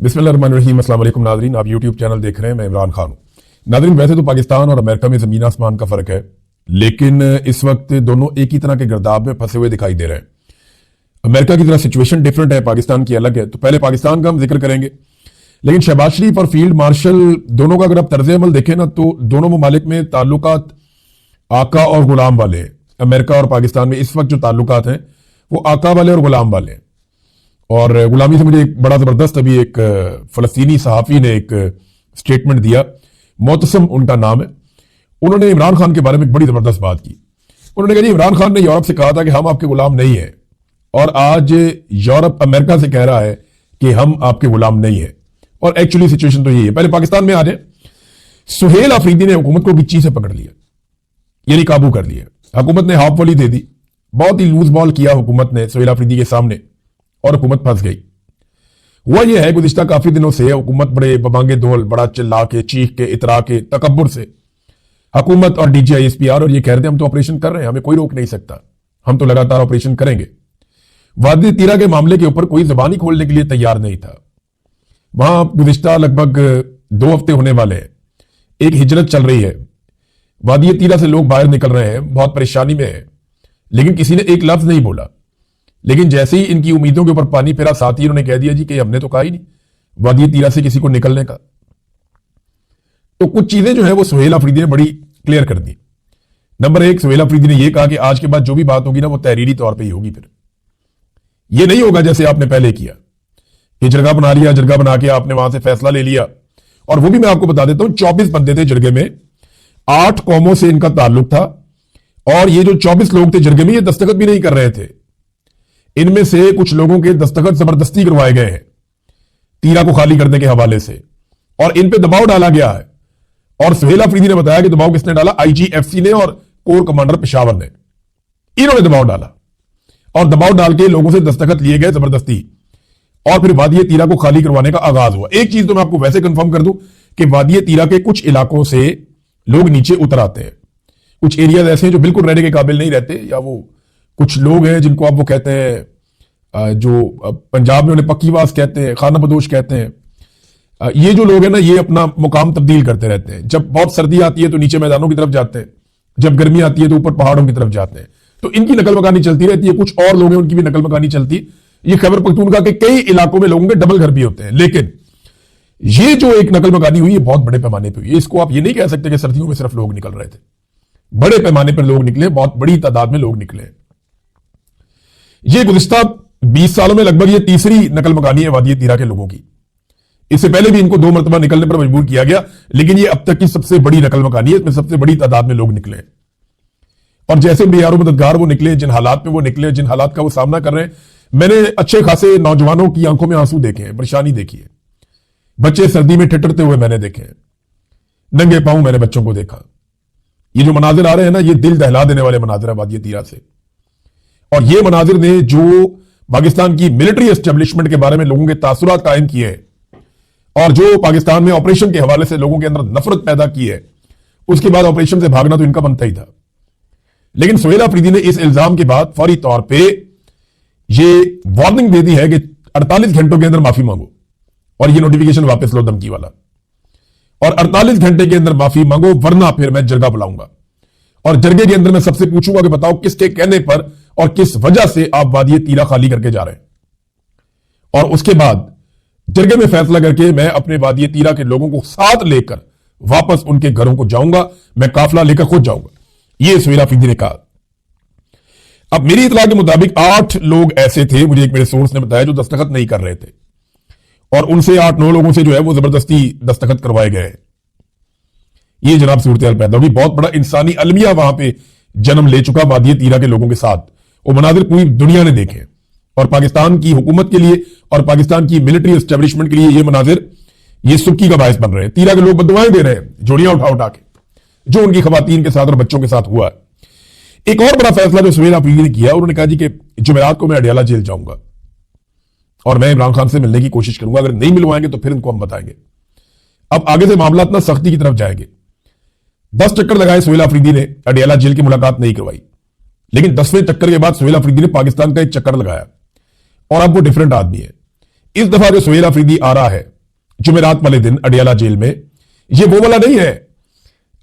बिस्मिल्लाहिर्रहमानिर्रहीम। अस्सलाम वालेकुम नाज़रीन, आप यूट्यूब चैनल देख रहे हैं, मैं इमरान खान हूं। नाज़रीन, वैसे तो पाकिस्तान और अमेरिका में ज़मीन आसमान का फ़र्क है, लेकिन इस वक्त दोनों एक ही तरह के गिरदाब में फंसे हुए दिखाई दे रहे हैं। अमेरिका की तरह सिचुएशन डिफरेंट है, पाकिस्तान की अलग है। तो पहले पाकिस्तान का हम जिक्र करेंगे, लेकिन शहबाज शरीफ और फील्ड मार्शल दोनों का अगर आप तर्ज अमल देखें ना, तो दोनों ममालिक में ताल्लुकात आका और गुलाम वाले हैं। अमेरिका और पाकिस्तान में इस वक्त जो ताल्लुकात हैं वो आका वाले और गुलाम वाले हैं। और गुलामी से मुझे एक बड़ा जबरदस्त अभी एक फलस्तीनी सहाफी ने एक स्टेटमेंट दिया, मोतसम उनका नाम है। उन्होंने इमरान खान के बारे में एक बड़ी जबरदस्त बात की। उन्होंने कहा जी, इमरान खान ने यूरोप से कहा था कि हम आपके गुलाम नहीं हैं, और आज यूरोप अमेरिका से कह रहा है कि हम आपके गुलाम नहीं हैं। और एक्चुअली सिचुएशन तो यही है। पहले पाकिस्तान में आ जाए, सुहेल अफरीदी ने हुकूमत को गिच्ची से पकड़ लिया, यानी काबू कर लिया। हुकूमत ने हाफ वॉली दे दी, बहुत ही लूज बॉल किया हुकूमत ने सुहेल अफरीदी के सामने, और हुकूमत फंस गई। हुआ यह है, गुज़िश्ता काफी दिनों से हुकूमत बड़े बबांगे दोल, बड़ा चिल्ला के, चीख के, इतरा के, तकब्बुर से हुकूमत और DGISPR और ये कह रहे थे हम तो ऑपरेशन कर रहे हैं, हमें कोई रोक नहीं सकता, हम तो लगातार ऑपरेशन करेंगे। वादी तीरा के मामले के ऊपर कोई जबान ही खोलने के लिए तैयार नहीं था। वहां गुज़िश्ता लगभग 2 हफ्ते होने वाले हैं, एक हिजरत चल रही है, वादी तीरा से लोग बाहर निकल रहे हैं, बहुत परेशानी में है, लेकिन किसी ने एक लफ्ज नहीं बोला। लेकिन जैसे ही इनकी उम्मीदों के ऊपर पानी फेरा, साथ ही उन्होंने कह दिया जी कि हमने तो कहा ही नहीं वादी तीरा से किसी को निकलने का। तो कुछ चीजें जो है वो सुहेल अफरीदी ने बड़ी क्लियर कर दी। नंबर 1, सुहेल अफरीदी ने यह कहा कि आज के बाद जो भी बात होगी ना, वो तहरीरी तौर पर ही होगी। फिर यह नहीं होगा जैसे आपने पहले किया कि जरगा बना लिया, जरगा बना के आपने वहां से फैसला ले लिया। और वो भी मैं आपको बता देता हूं, 24 बंदे थे जरगे में, 8 कौमों से इनका ताल्लुक था, और ये जो 24 लोग थे जरगे में, ये दस्तखत भी नहीं कर रहे थे। इनमें से कुछ लोगों के दस्तखत जबरदस्ती करवाए गए हैं तीरा को खाली करने के हवाले से, और इन पे दबाव डाला गया है। और सुहेल अफरीदी ने बताया कि दबाव किसने डाला? IGFC ने और कोर कमांडर पेशावर ने, इन्होंने दबाव डाला, और दबाव डाल के लोगों से दस्तखत लिए गए जबरदस्ती, और फिर वादी तीरा को खाली करवाने का आगाज हुआ। एक चीज तो मैं आपको वैसे कंफर्म कर दूं कि वादी तीरा के कुछ इलाकों से लोग नीचे उतर आते हैं। कुछ एरियाज ऐसे हैं जो बिल्कुल रहने के काबिल नहीं रहते, या वो कुछ लोग हैं जिनको आप वो कहते हैं, जो पंजाब में उन्हें पक्कीवास कहते हैं, खाना बदोश कहते हैं। ये जो लोग हैं ना, ये अपना मुकाम तब्दील करते रहते हैं। जब बहुत सर्दी आती है तो नीचे मैदानों की तरफ जाते हैं, जब गर्मी आती है तो ऊपर पहाड़ों की तरफ जाते हैं। तो इनकी नकल मकानी चलती रहती है। कुछ और लोग हैं, उनकी भी नकल मकानी चलती है। ये खैबर पख्तूनख्वा के कई इलाकों में लोगों के डबल घर भी होते हैं, लेकिन ये जो एक नकल मकानी हुई, ये बहुत बड़े पैमाने पर हुई। इसको आप ये नहीं कह सकते कि सर्दियों में सिर्फ लोग निकल रहे थे, बड़े पैमाने पर लोग निकले, बहुत बड़ी तादाद में लोग निकले। ये गुज़िश्ता 20 सालों में लगभग ये तीसरी नकल मकानी है वादी तीरा के लोगों की। इससे पहले भी इनको 2 मरतबा निकलने पर मजबूर किया गया, लेकिन ये अब तक की सबसे बड़ी नकल मकानी है। इसमें सबसे बड़ी तादाद में लोग निकले, और जैसे बेयारो मददगार वो निकले, जिन हालात में वो निकले, जिन हालात का वो सामना कर रहे हैं, मैंने अच्छे खासे नौजवानों की आंखों में आंसू देखे हैं, परेशानी देखी है, बच्चे सर्दी में ठिठुरते हुए मैंने देखे हैं, नंगे पांव मैंने बच्चों को देखा। ये जो मनाजिर आ रहे हैं ना, ये दिल दहला देने वाले मनाजिर है वादी तीरा से। और ये मनाजिर ने जो पाकिस्तान की मिलिट्री एस्टेब्लिशमेंट के बारे में लोगों के तासुरात कायम किए हैं, और जो पाकिस्तान में ऑपरेशन के हवाले से लोगों के अंदर नफरत पैदा की है, उसके बाद ऑपरेशन से भागना तो इनका बनता ही था। लेकिन सुहेल अफरीदी ने इस इल्जाम के बाद फौरी तौर पे ये वार्निंग दे दी है कि 48 घंटों के अंदर माफी मांगो, और ये नोटिफिकेशन वापस लो, धमकी वाला, और 48 घंटे के अंदर माफी मांगो, वरना फिर मैं जरगा बुलाऊंगा। और जरगे के अंदर मैं सबसे पूछूंगा कि बताओ किसके कहने पर और किस वजह से आप वादी तीरा खाली करके जा रहे हैं। और उसके बाद जरगे में फैसला करके मैं अपने वादी तीरा के लोगों को साथ लेकर वापस उनके घरों को जाऊंगा, मैं काफिला लेकर खुद जाऊंगा, यह सुहेल अफरीदी ने कहा। अब मेरी इतला के मुताबिक 8 लोग ऐसे थे, मुझे एक मेरे सोर्स ने बताया, जो दस्तखत नहीं कर रहे थे, और उनसे 8-9 लोगों से जो है वो जबरदस्ती दस्तखत करवाए गए। ये जनाब सूरत हाल पैदा होगी। बहुत बड़ा इंसानी अलमिया वहां पे जन्म ले चुका वादी तीरा के लोगों के साथ। वो मनाजिर पूरी दुनिया ने देखे, और पाकिस्तान की हुकूमत के लिए और पाकिस्तान की मिलिट्री एस्टेब्लिशमेंट के लिए ये मनाजिर, ये सुक्की का बायस बन रहे हैं। तीरा के लोग बददुआएं दे रहे हैं, जोड़ियां उठा उठा के, जो उनकी खवातीन के साथ और बच्चों के साथ हुआ है। एक और बड़ा फैसला जो सुहेल अफरीदी ने किया, उन्होंने कहा जी कि जुमेरात को मैं अडियाला जेल जाऊंगा, और मैं इमरान खान से मिलने की कोशिश करूंगा, अगर नहीं मिलवाएंगे तो फिर इनको हम बताएंगे। अब आगे से मामला इतना सख्ती की तरफ जाएंगे। 10 चक्कर लगाए सुहेल अफरीदी ने, अडियाला जेल की मुलाकात नहीं करवाई, लेकिन 10वें चक्कर के बाद सुहेल अफरीदी ने पाकिस्तान का एक चक्कर लगाया, और अब वो डिफरेंट आदमी है। इस दफा जो सुहेल अफरीदी आ रहा है जुमेरात वाले दिन अडियाला जेल में, ये वो वाला नहीं है।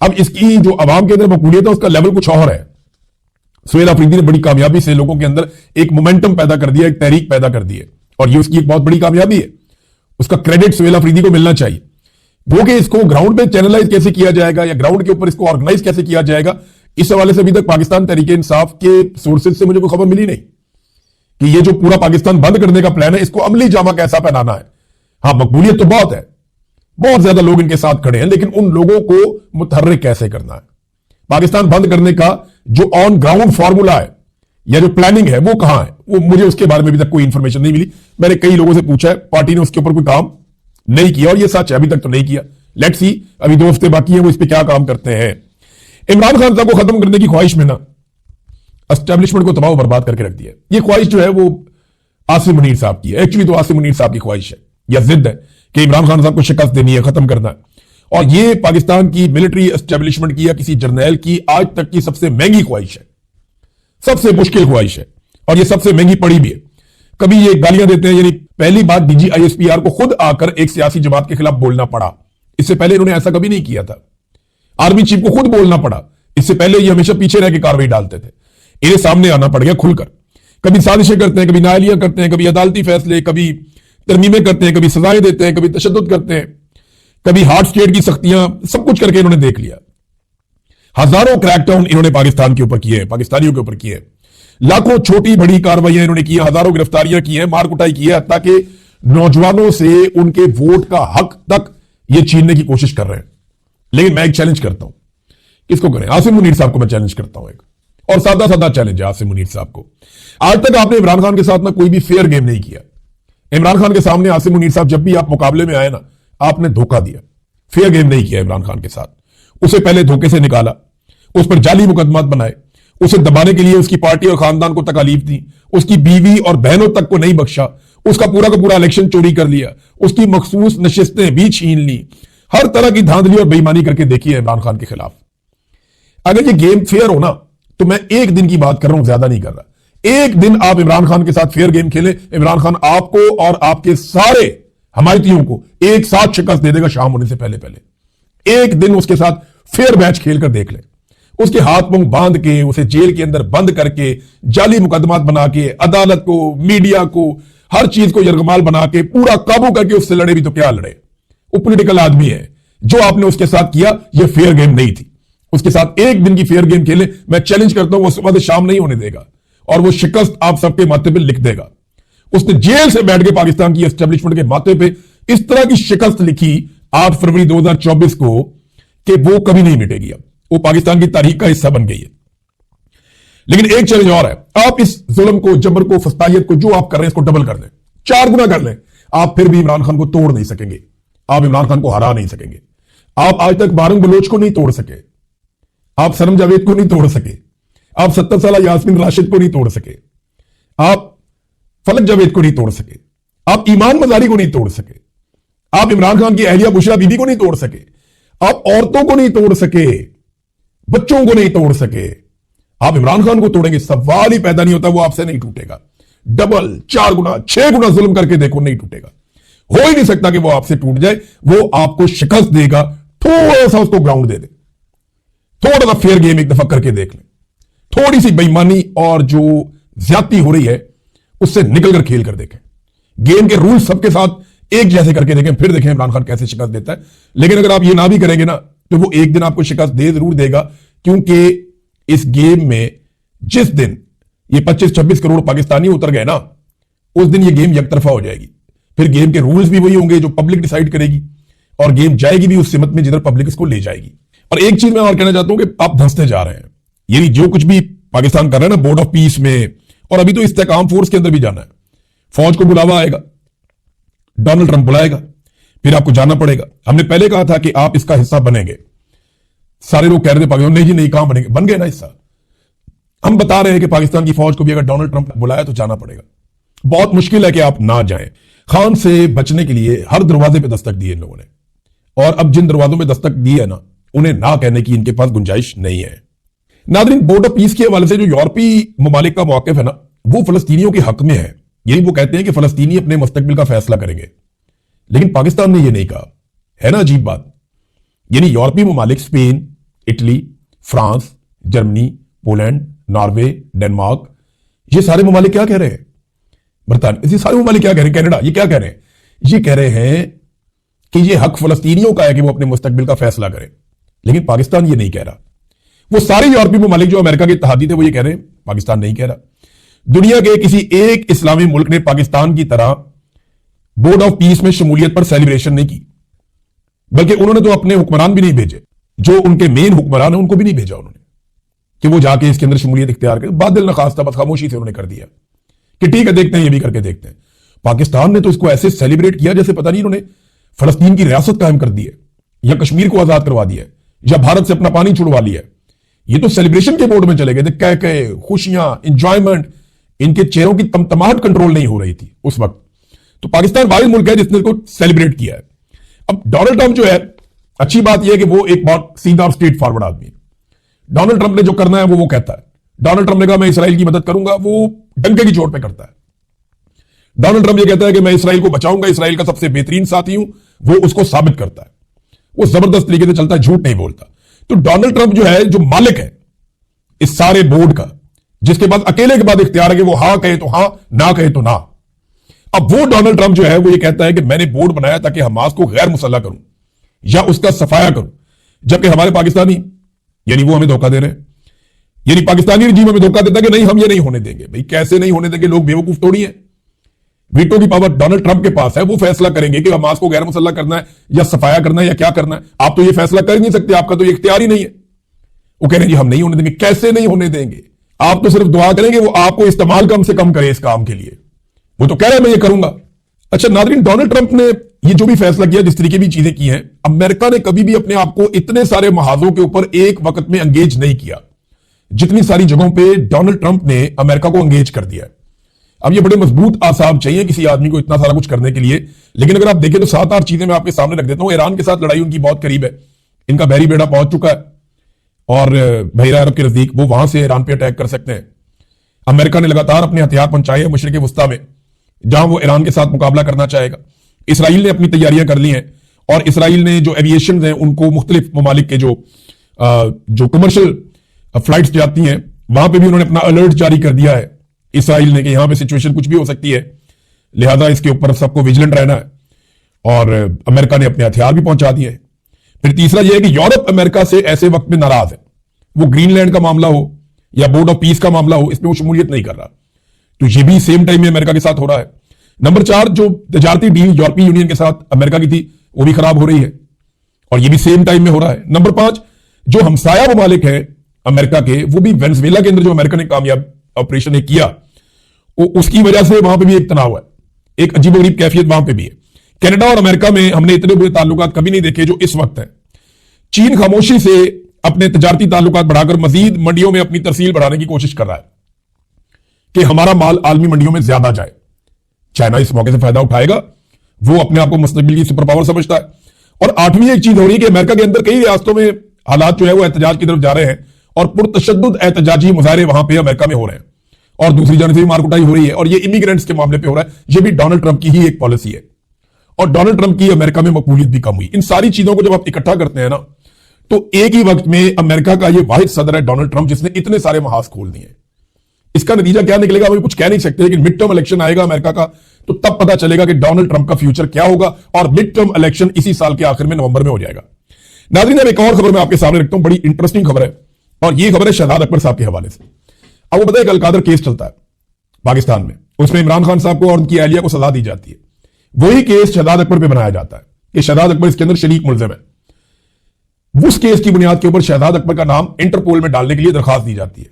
अब इसकी जो आवाम के अंदर मकबूलियत है उसका लेवल कुछ और है। सुहेल अफरीदी ने बड़ी कामयाबी से लोगों के अंदर एक मोमेंटम पैदा कर दिया, एक तहरीक पैदा कर दी है, और ये उसकी एक बहुत बड़ी कामयाबी है। उसका क्रेडिट सुहेल अफरीदी को मिलना चाहिए। वो कि इसको ग्राउंड पे चैनलाइज कैसे किया जाएगा या ग्राउंड के ऊपर इसको ऑर्गेनाइज कैसे किया जाएगा, इस हवाले से अभी तक पाकिस्तान तहरीक इंसाफ के सोर्सेज से मुझे कोई खबर मिली नहीं कि ये जो पूरा पाकिस्तान बंद करने का प्लान है इसको अमली जामा कैसा पहनाना है। हाँ, मकबूलियत तो बहुत है, बहुत ज्यादा लोग इनके साथ खड़े हैं, लेकिन उन लोगों को मुतहर्रिक कैसे करना है। पाकिस्तान बंद करने का जो ऑन ग्राउंड फॉर्मूला है या जो प्लानिंग है वो कहां है, वो मुझे उसके बारे में अभी तक कोई इंफॉर्मेशन नहीं मिली। मैंने कई लोगों से पूछा है, पार्टी ने उसके ऊपर कोई काम नहीं किया, और ये सच है, अभी तक तो नहीं किया। लेट्स सी, अभी 2 हफ्ते बाकी है, वो इस पर क्या काम करते हैं। इमरान खान साहब को खत्म करने की ख्वाहिश में ना एस्टेब्लिशमेंट को तबाह बर्बाद करके रख दिया। ये ख्वाहिश जो है वो आसिम मुनीर साहब की है। एक्चुअली तो आसिम मुनीर साहब की ख्वाहिश है या जिद है कि इमरान खान साहब को शिकस्त देनी है, खत्म करना है। और ये पाकिस्तान की मिलिट्री एस्टेब्लिशमेंट की या किसी जर्नैल की आज तक की सबसे महंगी ख्वाहिश है, सबसे मुश्किल ख्वाहिश है, और ये सबसे महंगी पड़ी भी है। कभी ये गालियां देते हैं, यानी पहली बात DGISPR को खुद आकर एक सियासी जमात के खिलाफ बोलना पड़ा। इससे पहले इन्होंने ऐसा कभी नहीं किया था। आर्मी चीफ को खुद बोलना पड़ा, इससे पहले ये हमेशा पीछे रह के कार्रवाई डालते थे। इन्हें सामने आना पड़ गया खुलकर। कभी साजिशें करते हैं, कभी नाअहलियां करते हैं, कभी अदालती फैसले, कभी तरमीमें करते हैं, कभी सजाएं देते हैं, कभी तशद्दुद करते हैं, कभी हार्ड स्टेट की सख्तियां, सब कुछ करके इन्होंने देख लिया। हजारों क्रैकडाउन इन्होंने पाकिस्तान के ऊपर किए हैं, पाकिस्तानियों के ऊपर किए हैं। लाखों छोटी बड़ी कार्रवाइयां इन्होंने की, हजारों गिरफ्तारियां की हैं, मार कुटाई की है, ताकि नौजवानों से उनके वोट का हक तक ये छीनने की कोशिश कर रहे हैं। लेकिन मैं एक चैलेंज करता हूं, किसको करें? आसिम मुनीर साहब को मैं चैलेंज करता हूं, एक और सादा सादा चैलेंज है आसिम मुनीर साहब को। आज तक आपने इमरान खान के साथ ना कोई भी फेयर गेम नहीं किया। इमरान खान के सामने आसिम मुनीर साहब जब भी आप मुकाबले में आए ना, आपने धोखा दिया, फेयर गेम नहीं किया इमरान खान के साथ। उसे पहले धोखे से निकाला, उस पर जाली मुकदमात बनाए, उसे दबाने के लिए उसकी पार्टी और खानदान को तकालीफ दी, उसकी बीवी और बहनों तक को नहीं बख्शा, उसका पूरा का पूरा इलेक्शन चोरी कर लिया, उसकी मखसूस नशिस्तें भी छीन ली, हर तरह की धांधली और बेईमानी करके देखी है इमरान खान के खिलाफ। अगर ये गेम फेयर हो ना, तो मैं एक दिन की बात कर रहा हूं, ज्यादा नहीं कर रहा। एक दिन आप इमरान खान के साथ फेयर गेम खेलें, इमरान खान आपको और आपके सारे हमायतियों को एक साथ शिकस्त दे देगा शाम होने से पहले पहले। एक दिन उसके साथ फेयर मैच खेलकर देख लें, उसके हाथ मुंह बांध के, उसे जेल के अंदर बंद करके, जाली मुकदमात बना के, अदालत को, मीडिया को, हर चीज को यरगमाल बना के पूरा काबू करके उससे लड़े भी तो क्या लड़े। वो पॉलिटिकल आदमी है। जो आपने उसके साथ किया ये फेयर गेम नहीं थी। उसके साथ एक दिन की फेयर गेम खेले, मैं चैलेंज करता हूं वो सुबह से शाम नहीं होने देगा, और वो शिकस्त आप सबके माथे पे लिख देगा। उसने जेल से बैठ के पाकिस्तान की एस्टेब्लिशमेंट के माथे पे इस तरह की शिकस्त लिखी 8 फरवरी 2024 को कि वो कभी नहीं मिटेगी। अब वो पाकिस्तान की तारीख का हिस्सा बन गई है। लेकिन एक चैलेंज और है, आप इस जुल्म को, जबर को, फस्तायत को जो आप कर रहे हैं इसको डबल कर दें, 4 गुना कर लें। आप फिर भी इमरान खान को तोड़ नहीं सकेंगे, आप इमरान खान को हरा नहीं सकेंगे। आप आज तक बारंग बलोच को नहीं तोड़ सके, आप सनम जावेद को नहीं तोड़ सके, आप 70 साल यास्मीन राशिद को नहीं तोड़ सके, आप फलक जावेद को नहीं तोड़ सके, आप ईमान मजारी को नहीं तोड़ सके, आप इमरान खान की अहलिया बुशरा बीबी को नहीं तोड़ सके, आप औरतों को नहीं तोड़ सके, बच्चों को नहीं तोड़ सके। आप इमरान खान को तोड़ेंगे, सवाल ही पैदा नहीं होता, वो आपसे नहीं टूटेगा। डबल, 4 गुना, 6 गुना जुल्म करके देखो, नहीं टूटेगा। हो ही नहीं सकता कि वो आपसे टूट जाए। वो आपको शिकस्त देगा, थोड़ा सा उसको ग्राउंड दे दे, थोड़ा सा फेयर गेम एक दफा करके देख ले, थोड़ी सी बेईमानी और जो ज्यादती हो रही है उससे निकलकर खेल कर देखें, गेम के रूल सबके साथ एक जैसे करके देखें, फिर देखें इमरान खान कैसे शिकस्त देता है। लेकिन अगर आप ये ना भी करेंगे ना, तो वो एक दिन आपको शिकस्त दे जरूर देगा, क्योंकि इस गेम में जिस दिन ये 25-26 करोड़ पाकिस्तानी उतर गए ना, उस दिन ये गेम एक तरफा हो जाएगी। फिर गेम के रूल्स भी वही होंगे जो पब्लिक डिसाइड करेगी, और गेम जाएगी भी उस सिमत में जिधर पब्लिक इसको ले जाएगी। और एक चीज मैं और कहना चाहता हूं कि आप धंसते जा रहे हैं, यानी जो कुछ भी पाकिस्तान कर रहा है ना बोर्ड ऑफ पीस में, और अभी तो इस्तेकाम फोर्स के अंदर भी जाना है, फौज को बुलावा आएगा, डोनाल्ड ट्रंप बुलाएगा, फिर आपको जाना पड़ेगा। हमने पहले कहा था कि आप इसका हिस्सा बनेंगे, सारे लोग कह रहे थे पाकिस्तान, नहीं जी नहीं, कहां बनेंगे, बन गए ना हिस्सा। हम बता रहे हैं कि पाकिस्तान की फौज को भी अगर डोनाल्ड ट्रंप बुलाया तो जाना पड़ेगा। बहुत मुश्किल है कि आप ना जाएं। खान से बचने के लिए हर दरवाजे पे दस्तक दी इन लोगों ने, और अब जिन दरवाजों में दस्तक दी है ना, उन्हें ना कहने की इनके पास गुंजाइश नहीं है। नादरीन, बोर्ड ऑफ पीस के हवाले से जो यूरोपीय ममालिक का मौक़िफ़ है ना, वो फलस्तीनियों के हक में है। यही वो कहते हैं कि फलस्तीनी अपने मुस्तकबिल का फैसला करेंगे। लेकिन पाकिस्तान ने यह नहीं कहा। है ना अजीब बात। यानी यूरोपीय ममालिक Spain, Italy, France, Germany, Poland, Norway, Denmark, ये सारे ममालिक क्या कह रहे हैं? बरतानिया, ये सारे ममालिक क्या कह रहे हैं? कनाडा, ये क्या कह रहे हैं? ये कह रहे हैं कि ये हक फलस्तीनियों का है कि वो अपने मुस्तकबिल का फैसला करें। लेकिन पाकिस्तान ये नहीं कह रहा। वो सारे यूरोपीय ममालिक जो अमेरिका के इत्तेहादी थे वो ये कह रहे हैं, पाकिस्तान नहीं कह रहा। दुनिया के किसी एक इस्लामी मुल्क ने पाकिस्तान की तरह बोर्ड ऑफ पीस में शमूलियत पर सेलिब्रेशन नहीं की, बल्कि उन्होंने तो अपने हुक्मरान भी नहीं भेजे, जो उनके मेन हुक्मरान है उनको भी नहीं भेजा उन्होंने कि वो जाके इसके अंदर शमूलियत इख्तियार करें। बादल नखास था, बस खामोशी से उन्होंने कर दिया कि ठीक है देखते हैं, ये भी करके देखते हैं। पाकिस्तान ने तो इसको ऐसे सेलिब्रेट किया जैसे पता नहीं इन्होंने फलस्तीन की रियासत कायम कर दी है, या कश्मीर को आजाद करवा दिया है, या भारत से अपना पानी छुड़वा लिया है। ये तो सेलिब्रेशन के बोर्ड में चले गए थे, कह कहे खुशियां, इंजॉयमेंट, इनके चेहरों की तमतमाहट कंट्रोल नहीं हो रही थी उस वक्त। तो पाकिस्तान वाहिद मुल्क है जिसने इसको सेलिब्रेट किया है। अब डोनाल्ड ट्रंप जो है, अच्छी बात यह है कि वो एक बहुत सीधा और स्ट्रेट फॉरवर्ड आदमी है। डोनाल्ड ट्रंप ने जो करना है वो कहता है। डोनाल्ड ट्रंप ने कहा मैं इसराइल की मदद करूंगा, वो डंके की चोट पे करता है। डोनाल्ड ट्रंप ये कहता है कि मैं इसराइल को बचाऊंगा, इसराइल का सबसे बेहतरीन साथी हूं, वो उसको साबित करता है। वो जबरदस्त तरीके से चलता है, झूठ नहीं बोलता। तो डोनाल्ड ट्रंप जो है, जो मालिक है इस सारे बोर्ड का, जिसके बाद अकेले के बाद इख्तियार है कि वो हां कहे तो हां, ना कहे तो ना। अब वो डोनाल्ड ट्रंप जो है वो ये कहता है कि मैंने बोर्ड बनाया ताकि हमास को गैर मुसल्लह करूं या उसका सफाया करूं, जबकि हमारे पाकिस्तानी यानी वो हमें धोखा दे रहे हैं। यानी पाकिस्तानी रजीम हमें धोखा देता है कि नहीं हम ये नहीं होने देंगे। भाई कैसे नहीं होने देंगे? लोग बेवकूफ थोड़ी है। वीटो की पावर डोनाल्ड ट्रंप के पास है, वो फैसला करेंगे कि हमास को गैर मुसल्लह करना है या सफाया करना है या क्या करना है। आप तो ये फैसला कर ही नहीं सकते, आपका तो ये इख्तियार ही नहीं है। वो कह रहे हैं जी हम नहीं होने देंगे। कैसे नहीं होने देंगे? आप तो सिर्फ दुआ करेंगे वो आपको इस्तेमाल कम से कम करे इस काम के लिए। वो तो कह रहे हैं मैं ये करूंगा। अच्छा नाज़रीन, डोनाल्ड ट्रंप ने ये जो भी फैसला किया, जिस तरीके भी चीजें की हैं, अमेरिका ने कभी भी अपने आप को इतने सारे महाजों के ऊपर एक वक्त में एंगेज नहीं किया जितनी सारी जगहों पे डोनाल्ड ट्रंप ने अमेरिका को एंगेज कर दिया है। अब ये बड़े मजबूत आसाब चाहिए किसी आदमी को इतना सारा कुछ करने के लिए। लेकिन अगर आप देखें तो 7-8 चीजें मैं आपके सामने रख देता हूं। ईरान के साथ लड़ाई उनकी बहुत करीब है, इनका बहरी बेड़ा पहुंच चुका है और बहरा अरब के नजदीक वो वहां से ईरान पे अटैक कर सकते हैं। अमेरिका ने लगातार अपने हथियार पहुंचाए हैं मशरिक वस्ता में, जहां वो ईरान के साथ मुकाबला करना चाहेगा। इसराइल ने अपनी तैयारियां कर ली हैं और इसराइल ने जो एविएशन हैं उनको मुख्तलिफ ममालिक के जो कमर्शियल फ्लाइट्स जाती हैं वहां पे भी उन्होंने अपना अलर्ट जारी कर दिया है इसराइल ने कि यहां पे सिचुएशन कुछ भी हो सकती है, लिहाजा इसके ऊपर सबको विजिलेंट रहना है। और अमेरिका ने अपने हथियार भी पहुंचा दिए हैं। फिर तीसरा यह है कि यूरोप अमेरिका से ऐसे वक्त में नाराज है। वो ग्रीनलैंड का मामला हो या बोर्ड ऑफ पीस का मामला हो, इसमें वो शमूलियत नहीं कर रहा। तो ये भी सेम टाइम में अमेरिका के साथ हो रहा है। नंबर 4, जो तजारती डील यूरोपीय यूनियन के साथ अमेरिका की थी वो भी खराब हो रही है और ये भी सेम टाइम में हो रहा है। नंबर 5, जो हमसाया ममालिक है अमेरिका के, वो भी वेनेजुएला के अंदर जो अमेरिका ने कामयाब ऑपरेशन ने किया उसकी वजह से वहां पे भी एक तनाव है, एक अजीबोगरीब कैफियत वहां पे भी है। कनाडा और अमेरिका में हमने इतने बुरे ताल्लुकात कभी नहीं देखे जो इस वक्त है। चीन खामोशी से अपने तजारती ताल्लुकात बढ़ाकर मजीद मंडियों में अपनी तरसील बढ़ाने की कोशिश कर रहा है कि हमारा माल आलमी मंडियों में ज्यादा जाए। चाइना इस मौके से फायदा उठाएगा, वो अपने आप को मुस्तकबिल की सुपर पावर समझता है। और 8वीं एक चीज हो रही है कि अमेरिका के अंदर कई रियासतों में हालात जो है वो एहतजाज की तरफ जा रहे हैं और पुरतशद्दुद एहतजाजी मुजाहरे वहां पे अमेरिका में हो रहे हैं और दूसरी जानब से भी मारकुटाई हो रही है। और ये इमिग्रेंट्स के मामले पे हो रहा है। ये भी डोनाल्ड ट्रंप की ही एक पॉलिसी है और डोनाल्ड ट्रंप की अमेरिका में मकबूलियत भी कम हुई। इन सारी चीजों को जब आप इकट्ठा करते हैं ना, तो एक ही वक्त में अमेरिका का ये वाहिद सदर है डोनाल्ड ट्रंप जिसने इतने सारे महाज खोल दिए। इसका नतीजा क्या निकलेगा हम कुछ कह नहीं सकते, लेकिन मिड टर्म इलेक्शन आएगा अमेरिका का तो तब पता चलेगा कि डोनाल्ड ट्रंप का फ्यूचर क्या होगा। और मिड टर्म इलेक्शन इसी साल के आखिर में नवंबर में हो जाएगा। नाज़रीन, अब एक और खबर मैं आपके सामने रखता हूं, बड़ी इंटरेस्टिंग खबर है और यह खबर है शहजाद अकबर साहब के हवाले से। अब वो बताए एक अलकादर केस चलता है पाकिस्तान में, उसमें इमरान खान साहब को और उनकी अहलिया को सजा दी जाती है। वही केस शहजाद अकबर पे बनाया जाता है कि शहजाद अकबर इसके अंदर शरीक मुलजिम है। उस केस की बुनियाद के ऊपर शहजाद अकबर का नाम इंटरपोल में डालने के लिए दरखास्त दी जाती है।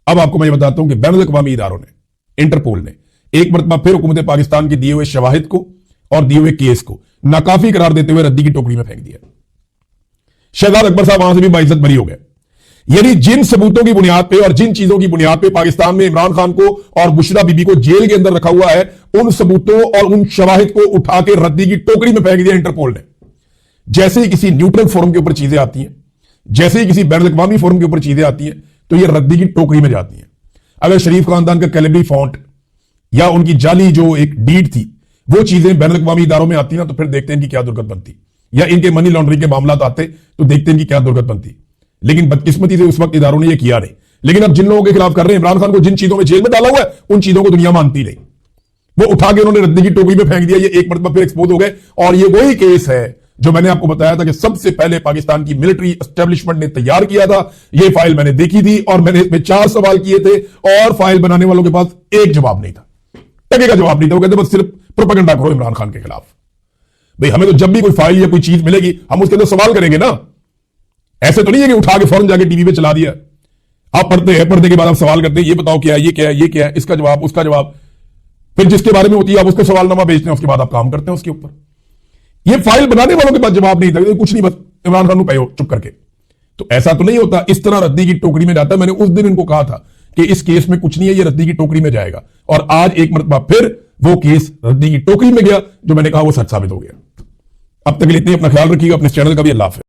अब आपको मैं ये बताता हूं कि बैनुल अक़वामी इदारों ने, इंटरपोल ने एक मरतबा फिर हुकूमत पाकिस्तान के दिए हुए शवाहिद को और दिए हुए केस को नाकाफी करार देते हुए रद्दी की टोकरी में फेंक दिया। शहजाद अकबर साहब वहां से भी बाइज्जत बरी हो गए। यानी जिन सबूतों की बुनियाद पे और जिन चीजों की बुनियाद पे पाकिस्तान में इमरान खान को और बुशरा बीबी को जेल के अंदर रखा हुआ है, उन सबूतों और उन शवाहिद को उठा के रद्दी की टोकरी में फेंक दिया इंटरपोल ने। जैसे ही किसी न्यूट्रल फोरम के ऊपर चीजें आती हैं, जैसे ही किसी बैनुल अक़वामी फोरम के ऊपर चीजें आती हैं, तो ये रद्दी की टोकरी में जाती हैं। अगर शरीफ खानदान का कैलेबरी फॉन्ट या उनकी जाली जो एक डीड थी वो चीजें बैनुल अक़वामी इदारों में आती ना तो फिर देखते हैं कि क्या दुर्गत बनती, या इनके मनी लॉन्ड्रिंग के मामला आते तो देखते हैं कि क्या दुर्गत बनती। लेकिन बदकिस्मती से उस वक्त इदारों ने यह किया नहीं। लेकिन अब जिन लोगों के खिलाफ कर रहे हैं, इमरान खान को जिन चीजों में जेल में डाला हुआ है, उन चीजों को दुनिया मानती नहीं। वो उठा के उन्होंने रद्दी की टोकरी में फेंक दिया, ये एक मरतबा फिर एक्सपोज हो गए। और ये वही केस है जो मैंने आपको बताया था कि सबसे पहले पाकिस्तान की मिलिट्री एस्टेब्लिशमेंट ने तैयार किया था। ये फाइल मैंने देखी थी और मैंने इसमें 4 सवाल किए थे और फाइल बनाने वालों के पास एक जवाब नहीं था, टके का जवाब नहीं था। वो कहते बस सिर्फ प्रोपेगेंडा करो इमरान खान के खिलाफ। भाई हमें तो जब भी कोई फाइल या कोई चीज मिलेगी हम उसके अंदर सवाल करेंगे ना। ऐसे तो नहीं है कि उठा के फौरन जाके टीवी पे चला दिया। आप पढ़ते हैं, पढ़ने के बाद आप सवाल करते हैं, ये बताओ क्या है, ये क्या है, ये क्या है, इसका जवाब, उसका जवाब, फिर जिसके बारे में होती है आप उसको सवालनामा भेजते हैं, उसके बाद आप काम करते हैं उसके ऊपर। ये फाइल बनाने वालों के पास जवाब नहीं था, कुछ नहीं, बस इमरान खान को पे चुप करके। तो ऐसा तो नहीं होता, इस तरह रद्दी की टोकरी में जाता है। मैंने उस दिन इनको कहा था कि इस केस में कुछ नहीं है, ये रद्दी की टोकरी में जाएगा। और आज एक मरतबा फिर वो केस रद्दी की टोकरी में गया, जो मैंने कहा वो सच साबित हो गया। अब तक के लिए इतने, अपना ख्याल रखिएगा, अपने चैनल का भी। अल्लाह हाफ़िज़।